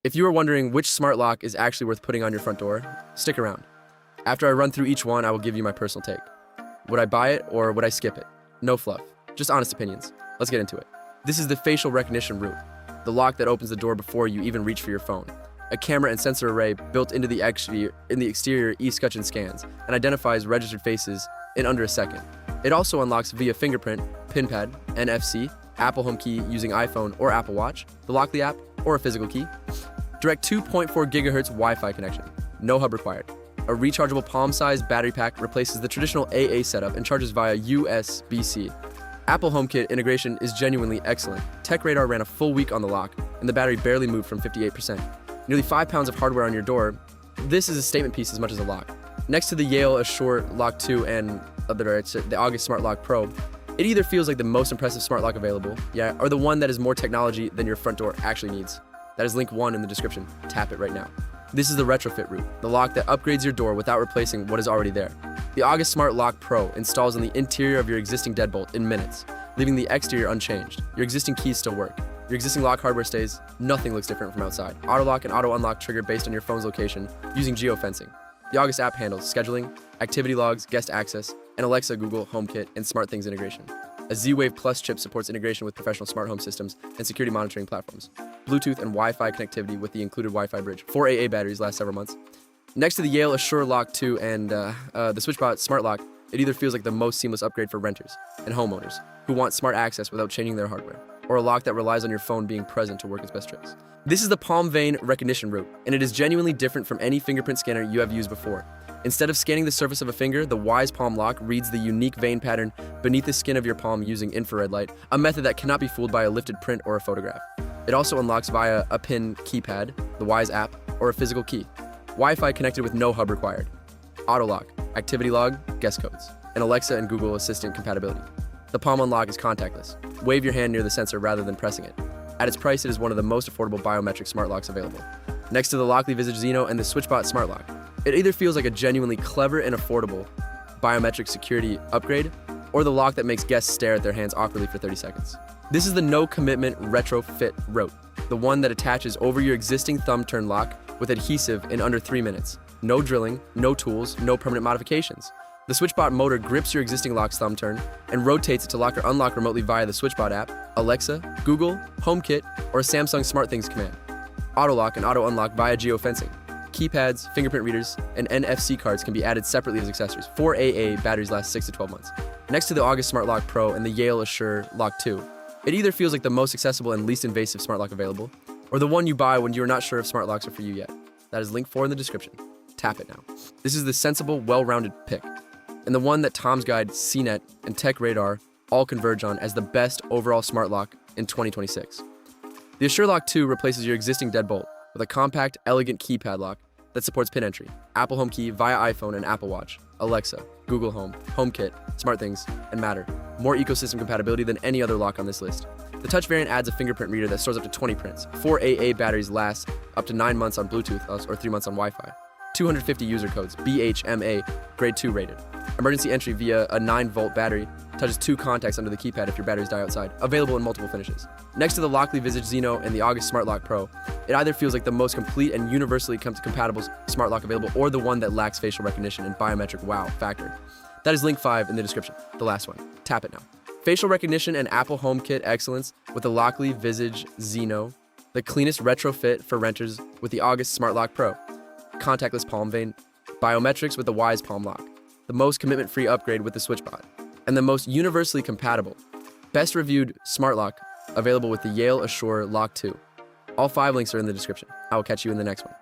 If you are wondering which smart lock is actually worth putting on your front door, stick around. After I run through each one, I will give you my personal take. Would I buy it or would I skip it? No fluff, just honest opinions. Let's get into it. This is the facial recognition route, the lock that opens the door before you even reach for your phone. A camera and sensor array built into the exterior e-scutcheon scans and identifies registered faces in under a second. It also unlocks via fingerprint, PIN pad, NFC, Apple Home Key using iPhone or Apple Watch, the Lockly app, or a physical key. Direct 2.4 GHz Wi-Fi connection, no hub required. A rechargeable palm-sized battery pack replaces the traditional AA setup and charges via USB-C. Apple HomeKit integration is genuinely excellent. TechRadar ran a full week on the lock, and the battery barely moved from 58%. Nearly 5 pounds of hardware on your door. This is a statement piece as much as a lock. Next to the Yale Assure Lock 2 and the August Smart Lock Pro, it either feels like the most impressive smart lock available, or the one that is more technology than your front door actually needs. That is link 1 in the description. Tap it right now. This is the retrofit route, the lock that upgrades your door without replacing what is already there. The August Smart Lock Pro installs in the interior of your existing deadbolt in minutes, leaving the exterior unchanged. Your existing keys still work. Your existing lock hardware stays. Nothing looks different from outside. Auto lock and auto unlock trigger based on your phone's location using geofencing. The August app handles scheduling, activity logs, guest access, and Alexa, Google, HomeKit, and SmartThings integration. A Z-Wave Plus chip supports integration with professional smart home systems and security monitoring platforms. Bluetooth and Wi-Fi connectivity with the included Wi-Fi bridge. 4 AA batteries last several months. Next to the Yale Assure Lock 2 and the SwitchBot Smart Lock, it either feels like the most seamless upgrade for renters and homeowners who want smart access without changing their hardware, or a lock that relies on your phone being present to work its best tricks. This is the palm vein recognition route, and it is genuinely different from any fingerprint scanner you have used before. Instead of scanning the surface of a finger, the Wise Palm Lock reads the unique vein pattern beneath the skin of your palm using infrared light, a method that cannot be fooled by a lifted print or a photograph. It also unlocks via a PIN keypad, the Wise app, or a physical key. Wi-Fi connected with no hub required. Auto lock, activity log, guest codes, and Alexa and Google Assistant compatibility. The Palm Unlock is contactless. Wave your hand near the sensor rather than pressing it. At its price, it is one of the most affordable biometric smart locks available. Next to the Lockly Visage Xeno and the SwitchBot Smart Lock, it either feels like a genuinely clever and affordable biometric security upgrade, or the lock that makes guests stare at their hands awkwardly for 30 seconds. This is the no-commitment retrofit route, the one that attaches over your existing thumb-turn lock with adhesive in under 3 minutes. No drilling, no tools, no permanent modifications. The SwitchBot motor grips your existing lock's thumb turn and rotates it to lock or unlock remotely via the SwitchBot app, Alexa, Google, HomeKit, or a Samsung SmartThings command. Auto lock and auto unlock via geofencing. Keypads, fingerprint readers, and NFC cards can be added separately as accessories. 4 AA batteries last 6 to 12 months. Next to the August Smart Lock Pro and the Yale Assure Lock 2, it either feels like the most accessible and least invasive smart lock available, or the one you buy when you are not sure if smart locks are for you yet. That is link 4 in the description. Tap it now. This is the sensible, well-rounded pick, and the one that Tom's Guide, CNET, and TechRadar all converge on as the best overall smart lock in 2026. The Assure Lock 2 replaces your existing deadbolt with a compact, elegant keypad lock that supports PIN entry, Apple Home Key via iPhone and Apple Watch, Alexa, Google Home, HomeKit, SmartThings, and Matter. More ecosystem compatibility than any other lock on this list. The touch variant adds a fingerprint reader that stores up to 20 prints. 4 AA batteries last up to 9 months on Bluetooth or 3 months on Wi-Fi. 250 user codes, BHMA, grade 2 rated. Emergency entry via a 9-volt battery. Touches 2 contacts under the keypad if your batteries die outside. Available in multiple finishes. Next to the Lockly Visage Xeno and the August Smart Lock Pro, it either feels like the most complete and universally compatible smart lock available, or the one that lacks facial recognition and biometric wow factor. That is link 5 in the description, the last one. Tap it now. Facial recognition and Apple HomeKit excellence with the Lockly Visage Xeno. The cleanest retrofit for renters with the August Smart Lock Pro. Contactless palm vein. Biometrics with the Wise Palm Lock. The most commitment-free upgrade with the SwitchBot. And the most universally compatible, best reviewed smart lock available with the Yale Assure Lock 2. All 5 links are in the description. I will catch you in the next one.